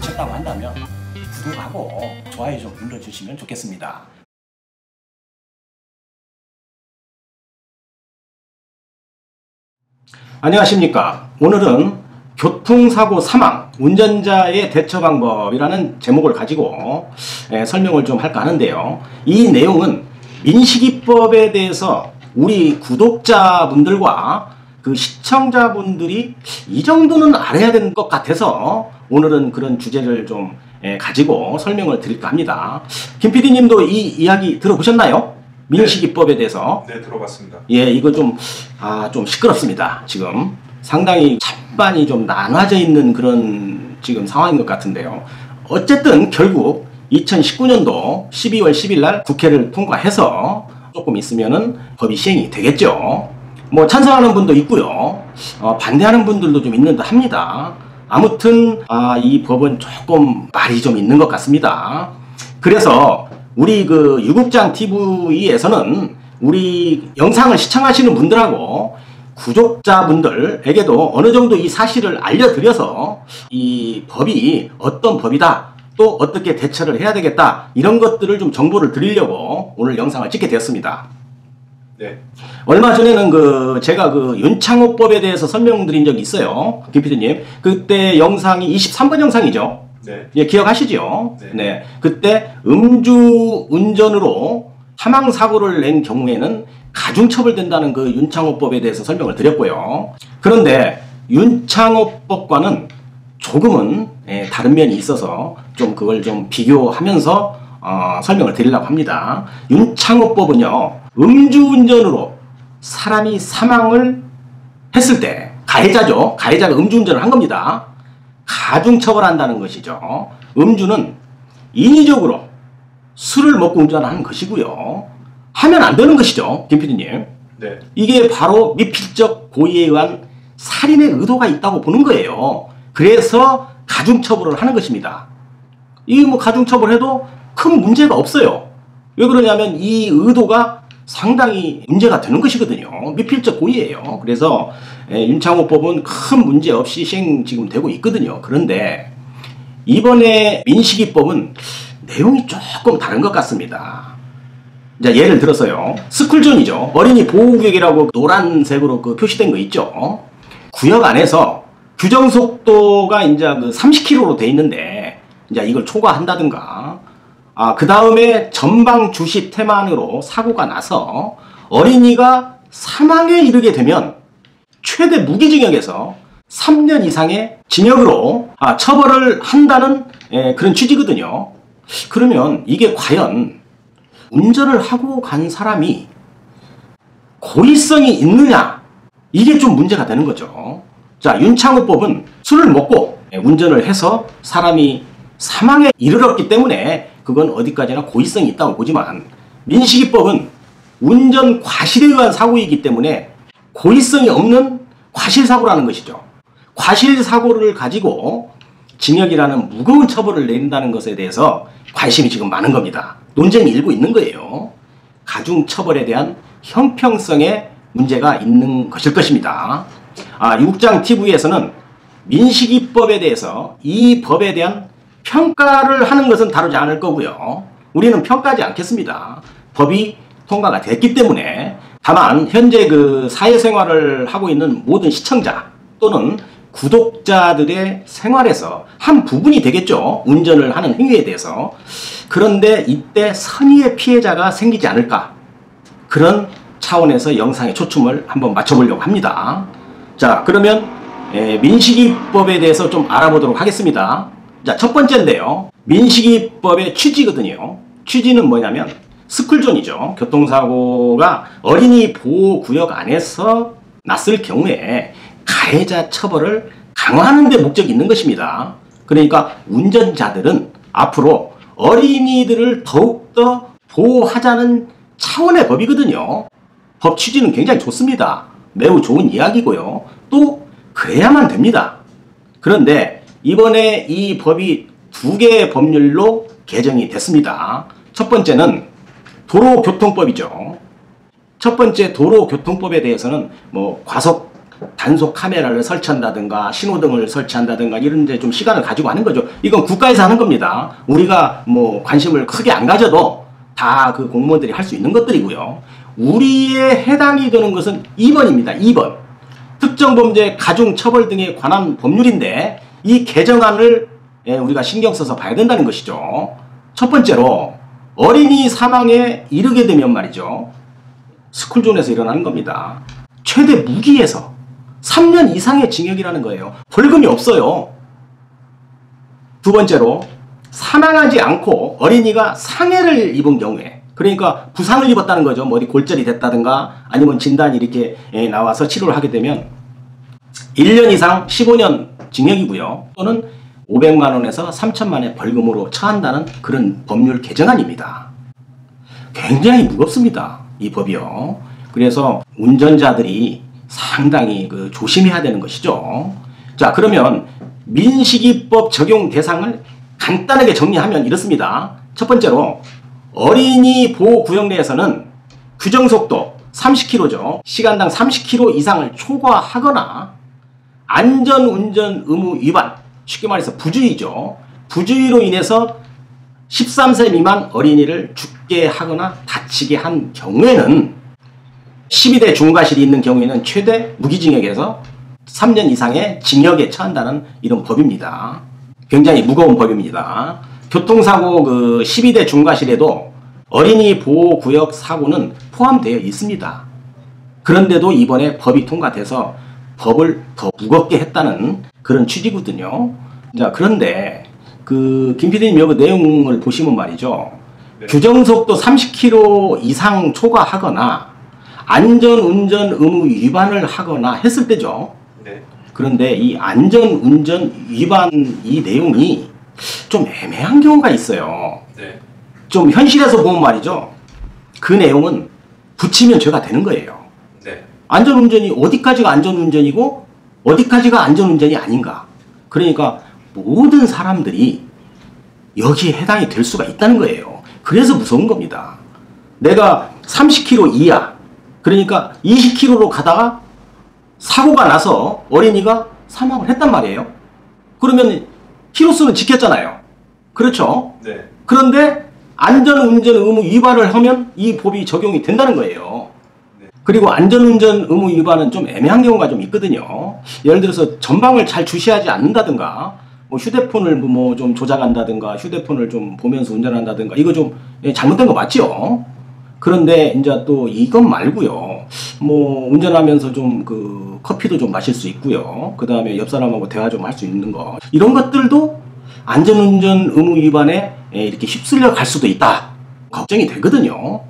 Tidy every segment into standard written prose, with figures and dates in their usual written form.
좋다고 한다면 구독하고 좋아요 좀 눌러주시면 좋겠습니다. 안녕하십니까. 오늘은 교통사고 사망, 운전자의 대처 방법이라는 제목을 가지고 설명을 좀 할까 하는데요. 이 내용은 민식이법에 대해서 우리 구독자분들과 그 시청자분들이 이 정도는 알아야 되는 것 같아서 오늘은 그런 주제를 좀 가지고 설명을 드릴까 합니다. 김 PD님도 이 이야기 들어보셨나요? 민식이법에 대해서. 네, 들어봤습니다. 예, 이거 좀 시끄럽습니다. 지금 상당히 찬반이 좀 나눠져 있는 그런 지금 상황인 것 같은데요. 어쨌든 결국 2019년도 12월 10일 날 국회를 통과해서 조금 있으면은 법이 시행이 되겠죠. 뭐 찬성하는 분도 있고요. 반대하는 분들도 좀 있는다 합니다. 아무튼 이 법은 조금 말이 좀 있는 것 같습니다. 그래서 우리 그 유국장 TV에서는 우리 영상을 시청하시는 분들하고 구독자분들에게도 어느 정도 이 사실을 알려드려서 이 법이 어떤 법이다, 또 어떻게 대처를 해야 되겠다, 이런 것들을 좀 정보를 드리려고 오늘 영상을 찍게 되었습니다. 네. 얼마 전에는 제가 윤창호법에 대해서 설명드린 적이 있어요. 김 PD님. 그때 영상이 23번 영상이죠. 네. 예, 기억하시죠? 네. 네. 그때 음주 운전으로 사망사고를 낸 경우에는 가중처벌된다는 그 윤창호법에 대해서 설명을 드렸고요. 그런데 윤창호법과는 조금은 다른 면이 있어서 좀 그걸 좀 비교하면서 설명을 드리려고 합니다. 윤창호법은요, 음주운전으로 사람이 사망을 했을 때, 가해자죠. 가해자가 음주운전을 한 겁니다. 가중처벌한다는 것이죠. 음주는 인위적으로 술을 먹고 운전하는 것이고요. 하면 안 되는 것이죠. 김 PD님. 네. 이게 바로 미필적 고의에 의한 살인의 의도가 있다고 보는 거예요. 그래서 가중처벌을 하는 것입니다. 이 가중처벌해도 큰 문제가 없어요. 왜 그러냐면 이 의도가 상당히 문제가 되는 것이거든요. 미필적 고의예요. 그래서 윤창호법은 큰 문제 없이 시행 지금 되고 있거든요. 그런데 이번에 민식이법은 내용이 조금 다른 것 같습니다. 자, 예를 들어서요. 스쿨존이죠. 어린이 보호구역이라고 노란색으로 표시된 거 있죠. 구역 안에서 규정속도가 이제 30km로 돼 있는데 이제 이걸 초과한다든가, 그 다음에 전방 주시 태만으로 사고가 나서 어린이가 사망에 이르게 되면 최대 무기징역에서 3년 이상의 징역으로 처벌을 한다는 그런 취지거든요. 그러면 이게 과연 운전을 하고 간 사람이 고의성이 있느냐, 이게 좀 문제가 되는 거죠. 자, 윤창호법은 술을 먹고 운전을 해서 사람이 사망에 이르렀기 때문에 그건 어디까지나 고의성이 있다고 보지만, 민식이법은 운전 과실에 의한 사고이기 때문에 고의성이 없는 과실사고라는 것이죠. 과실사고를 가지고 징역이라는 무거운 처벌을 내린다는 것에 대해서 관심이 지금 많은 겁니다. 논쟁이 일고 있는 거예요. 가중처벌에 대한 형평성에 문제가 있는 것일 것입니다. 유국장 TV에서는 민식이법에 대해서 이 법에 대한 평가를 하는 것은 다루지 않을 거고요. 우리는 평가하지 않겠습니다. 법이 통과가 됐기 때문에. 다만 현재 사회생활을 하고 있는 모든 시청자 또는 구독자들의 생활에서 한 부분이 되겠죠. 운전을 하는 행위에 대해서. 그런데 이때 선의의 피해자가 생기지 않을까, 그런 차원에서 영상에 초점을 한번 맞춰보려고 합니다. 자, 그러면 민식이법에 대해서 좀 알아보도록 하겠습니다. 자, 첫 번째인데요. 민식이법의 취지거든요. 취지는 뭐냐면 스쿨존이죠. 교통사고가 어린이 보호구역 안에서 났을 경우에 가해자 처벌을 강화하는 데 목적이 있는 것입니다. 그러니까 운전자들은 앞으로 어린이들을 더욱더 보호하자는 차원의 법이거든요. 법 취지는 굉장히 좋습니다. 매우 좋은 이야기고요. 또 그래야만 됩니다. 그런데 이번에 이 법이 두 개의 법률로 개정이 됐습니다. 첫 번째는 도로교통법이죠. 첫 번째 도로교통법에 대해서는 뭐 과속 단속 카메라를 설치한다든가 신호등을 설치한다든가 이런 데 좀 시간을 가지고 하는 거죠. 이건 국가에서 하는 겁니다. 우리가 뭐 관심을 크게 안 가져도 다 그 공무원들이 할 수 있는 것들이고요. 우리의 해당이 되는 것은 2번입니다. 2번. 특정범죄 가중처벌 등에 관한 법률인데 이 개정안을 우리가 신경 써서 봐야 된다는 것이죠. 첫 번째로 어린이 사망에 이르게 되면 말이죠. 스쿨존에서 일어나는 겁니다. 최대 무기에서 3년 이상의 징역이라는 거예요. 벌금이 없어요. 두 번째로 사망하지 않고 어린이가 상해를 입은 경우에, 그러니까 부상을 입었다는 거죠. 뭐 어디 골절이 됐다든가 아니면 진단이 이렇게 나와서 치료를 하게 되면 1년 이상 15년 징역이고요. 또는 500만 원에서 3천만 원의 벌금으로 처한다는 그런 법률 개정안입니다. 굉장히 무겁습니다. 이 법이요. 그래서 운전자들이 상당히 조심해야 되는 것이죠. 자, 그러면 민식이법 적용 대상을 간단하게 정리하면 이렇습니다. 첫 번째로 어린이 보호구역 내에서는 규정속도 30km죠. 시간당 30km 이상을 초과하거나 안전운전 의무 위반, 쉽게 말해서 부주의죠. 부주의로 인해서 13세 미만 어린이를 죽게 하거나 다치게 한 경우에는 12대 중과실이 있는 경우에는 최대 무기징역에서 3년 이상의 징역에 처한다는 이런 법입니다. 굉장히 무거운 법입니다. 교통사고 12대 중과실에도 어린이 보호구역 사고는 포함되어 있습니다. 그런데도 이번에 법이 통과돼서 법을 더 무겁게 했다는 그런 취지거든요. 자, 그런데 김 PD님 여기 내용을 보시면 말이죠. 네. 규정속도 30km 이상 초과하거나 안전운전 의무 위반을 하거나 했을 때죠. 네. 그런데 이 안전운전 위반 이 내용이 좀 애매한 경우가 있어요. 네. 좀 현실에서 보면 말이죠. 그 내용은 붙이면 죄가 되는 거예요. 네. 안전운전이 어디까지가 안전운전이고 어디까지가 안전운전이 아닌가. 그러니까 모든 사람들이 여기에 해당이 될 수가 있다는 거예요. 그래서 무서운 겁니다. 내가 30km 이하, 그러니까 20km로 가다가 사고가 나서 어린이가 사망을 했단 말이에요. 그러면 키로수는 지켰잖아요. 그렇죠? 네. 그런데 안전운전 의무 위반을 하면 이 법이 적용이 된다는 거예요. 네. 그리고 안전운전 의무 위반은 좀 애매한 경우가 좀 있거든요. 예를 들어서 전방을 잘 주시하지 않는다든가 뭐 휴대폰을 좀 조작한다든가 휴대폰을 좀 보면서 운전한다든가 이거 좀 잘못된 거 맞죠? 그런데 이제 또 이것 말고요. 뭐 운전하면서 좀 커피도 좀 마실 수 있고요. 그 다음에 옆 사람하고 대화 좀 할 수 있는 거. 이런 것들도 안전운전 의무 위반에 이렇게 휩쓸려 갈 수도 있다. 걱정이 되거든요.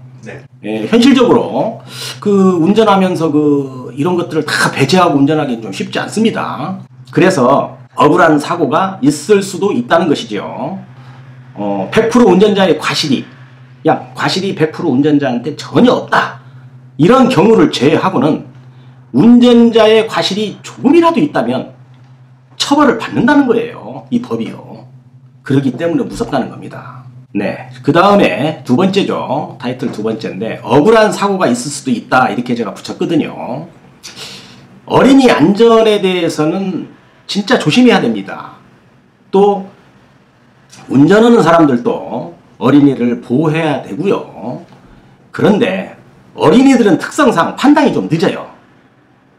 네. 현실적으로 운전하면서 이런 것들을 다 배제하고 운전하기는 좀 쉽지 않습니다. 그래서 억울한 사고가 있을 수도 있다는 것이죠. 100% 운전자의 과실이 과실이 100% 운전자한테 전혀 없다. 이런 경우를 제외하고는 운전자의 과실이 조금이라도 있다면 처벌을 받는다는 거예요. 이 법이요. 그렇기 때문에 무섭다는 겁니다. 네. 그 다음에 두 번째죠. 타이틀 두 번째인데 억울한 사고가 있을 수도 있다. 이렇게 제가 붙였거든요. 어린이 안전에 대해서는 진짜 조심해야 됩니다. 또 운전하는 사람들도 어린이를 보호해야 되고요. 그런데 어린이들은 특성상 판단이 좀 늦어요.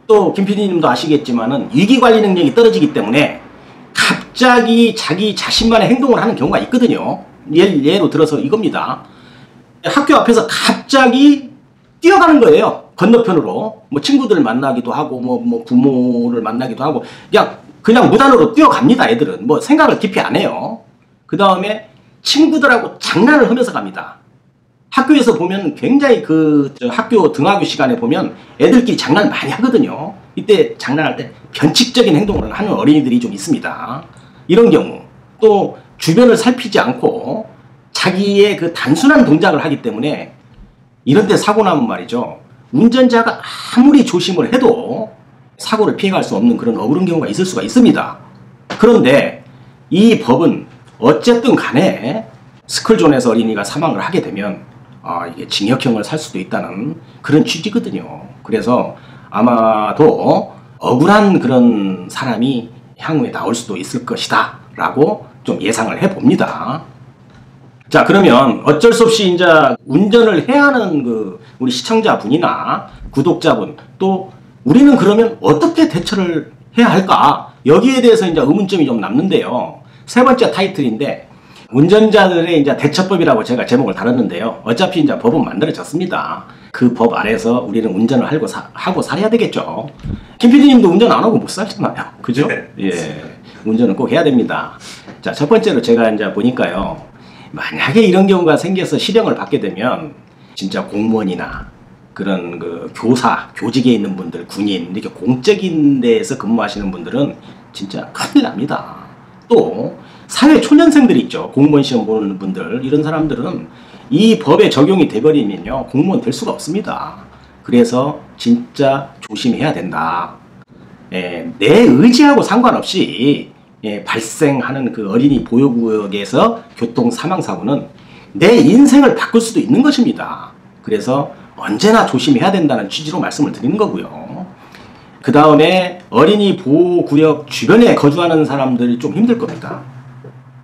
또 김 PD님도 아시겠지만은 위기관리 능력이 떨어지기 때문에 갑자기 자기 자신만의 행동을 하는 경우가 있거든요. 예로 들어서 이겁니다. 학교 앞에서 갑자기 뛰어가는 거예요. 건너편으로. 뭐 친구들 만나기도 하고 뭐 부모를 만나기도 하고 그냥 무단으로 뛰어갑니다. 애들은 뭐 생각을 깊이 안 해요. 그 다음에 친구들하고 장난을 하면서 갑니다. 학교에서 보면 굉장히 학교 등하교 시간에 보면 애들끼리 장난 많이 하거든요. 이때 장난할 때 변칙적인 행동을 하는 어린이들이 좀 있습니다. 이런 경우 또 주변을 살피지 않고 자기의 단순한 동작을 하기 때문에 이런 데 사고 나면 말이죠. 운전자가 아무리 조심을 해도 사고를 피해갈 수 없는 그런 억울한 경우가 있을 수가 있습니다. 그런데 이 법은 어쨌든 간에 스쿨존에서 어린이가 사망을 하게 되면 이게 징역형을 살 수도 있다는 그런 취지거든요. 그래서 아마도 억울한 그런 사람이 향후에 나올 수도 있을 것이다 라고 좀 예상을 해봅니다. 자, 그러면 어쩔 수 없이 이제 운전을 해야 하는 우리 시청자분이나 구독자분, 또 우리는 그러면 어떻게 대처를 해야 할까? 여기에 대해서 이제 의문점이 좀 남는데요. 세 번째 타이틀인데, 운전자들의 이제 대처법이라고 제가 제목을 달았는데요. 어차피 이제 법은 만들어졌습니다. 그 법 아래서 우리는 운전을 하고 살아야 되겠죠. 김 PD님도 운전 안 하고 못 살잖아요. 그죠? 예. 운전은 꼭 해야 됩니다. 자, 첫 번째로 제가 이제 보니까요. 만약에 이런 경우가 생겨서 실형을 받게 되면 진짜 공무원이나 그런 교사, 교직에 있는 분들, 군인, 이렇게 공적인 데에서 근무하시는 분들은 진짜 큰일 납니다. 또 사회 초년생들이 있죠. 공무원 시험 보는 분들, 이런 사람들은 이 법에 적용이 돼버리면요, 공무원 될 수가 없습니다. 그래서 진짜 조심해야 된다. 내 의지하고 상관없이 발생하는 그 어린이 보호구역에서 교통 사망사고는 내 인생을 바꿀 수도 있는 것입니다. 그래서 언제나 조심해야 된다는 취지로 말씀을 드리는 거고요. 그 다음에 어린이 보호구역 주변에 거주하는 사람들이 좀 힘들 겁니다.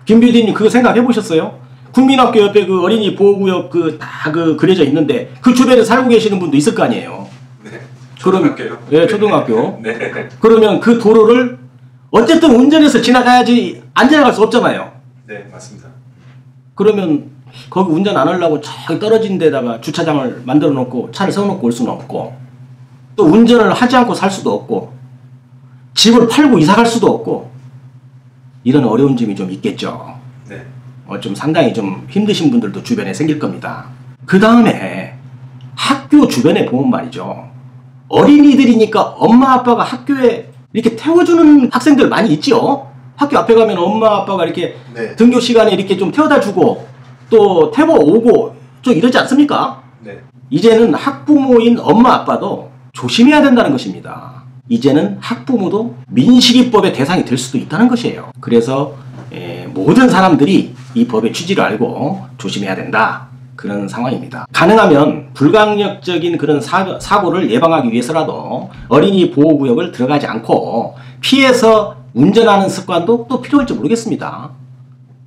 김 PD님 그거 생각해 보셨어요? 국민학교 옆에 그 어린이 보호구역 다 그려져 있는데 그 주변에 살고 계시는 분도 있을 거 아니에요? 네. 초등학교요? 네, 초등학교. 네. 그러면 그 도로를 어쨌든 운전해서 지나가야지 안 지나갈 수 없잖아요. 네, 맞습니다. 그러면 거기 운전 안 하려고 저기 떨어진 데다가 주차장을 만들어 놓고 차를 세워놓고 올 수는 없고, 또 운전을 하지 않고 살 수도 없고, 집을 팔고 이사 갈 수도 없고, 이런 어려운 점이 좀 있겠죠. 네. 좀 상당히 좀 힘드신 분들도 주변에 생길 겁니다. 그 다음에 학교 주변에 보면 말이죠. 어린이들이니까 엄마 아빠가 학교에 이렇게 태워주는 학생들 많이 있지요. 학교 앞에 가면 엄마 아빠가 이렇게 네. 등교 시간에 이렇게 좀 태워다 주고 또 태워 오고 좀 이러지 않습니까? 네. 이제는 학부모인 엄마 아빠도 조심해야 된다는 것입니다. 이제는 학부모도 민식이법의 대상이 될 수도 있다는 것이에요. 그래서 모든 사람들이 이 법의 취지를 알고 조심해야 된다. 그런 상황입니다. 가능하면 불강력적인 그런 사고를 예방하기 위해서라도 어린이 보호구역을 들어가지 않고 피해서 운전하는 습관도 또 필요할지 모르겠습니다.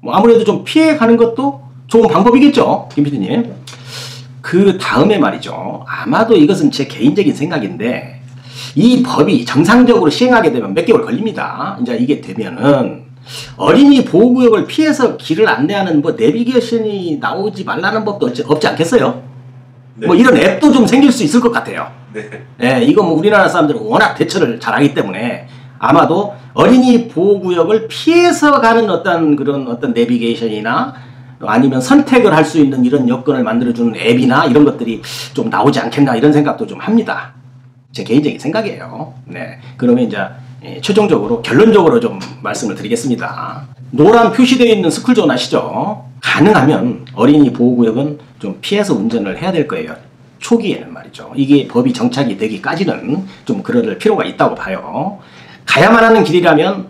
아무래도 좀 피해가는 것도 좋은 방법이겠죠, 김 PD님. 그 다음에 말이죠. 아마도 이것은 제 개인적인 생각인데 이 법이 정상적으로 시행하게 되면 몇 개월 걸립니다. 이제 이게 되면은 어린이 보호구역을 피해서 길을 안내하는 내비게이션이 나오지 말라는 법도 없지 않겠어요? 네. 이런 앱도 좀 생길 수 있을 것 같아요. 네. 이거 우리나라 사람들은 워낙 대처를 잘하기 때문에 아마도 어린이 보호구역을 피해서 가는 어떤 내비게이션이나 아니면 선택을 할 수 있는 이런 여건을 만들어주는 앱이나 이런 것들이 좀 나오지 않겠나 이런 생각도 좀 합니다. 제 개인적인 생각이에요. 네. 그러면 이제 최종적으로 결론적으로 좀 말씀을 드리겠습니다. 노란 표시되어 있는 스쿨존 아시죠? 가능하면 어린이 보호구역은 좀 피해서 운전을 해야 될 거예요. 초기에는 말이죠. 이게 법이 정착이 되기까지는 좀 그럴 필요가 있다고 봐요. 가야만 하는 길이라면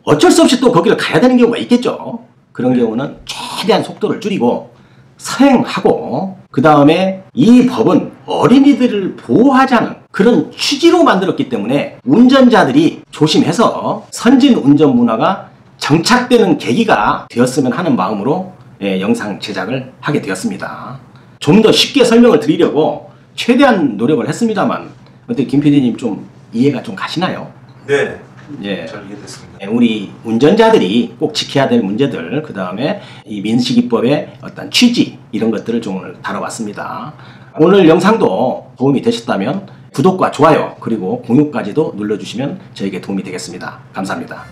어쩔 수 없이 또 거기를 가야 되는 경우가 있겠죠. 그런 경우는 최대한 속도를 줄이고 서행하고, 그 다음에 이 법은 어린이들을 보호하자는 그런 취지로 만들었기 때문에 운전자들이 조심해서 선진 운전 문화가 정착되는 계기가 되었으면 하는 마음으로 영상 제작을 하게 되었습니다. 좀 더 쉽게 설명을 드리려고 최대한 노력을 했습니다만 어떻게 김 PD님 좀 이해가 좀 가시나요? 네. 예. 잘 이해됐습니다. 우리 운전자들이 꼭 지켜야 될 문제들, 그 다음에 이 민식이법의 어떤 취지, 이런 것들을 좀 오늘 다뤄봤습니다. 오늘 영상도 도움이 되셨다면 구독과 좋아요, 그리고 공유까지도 눌러주시면 저에게 도움이 되겠습니다. 감사합니다.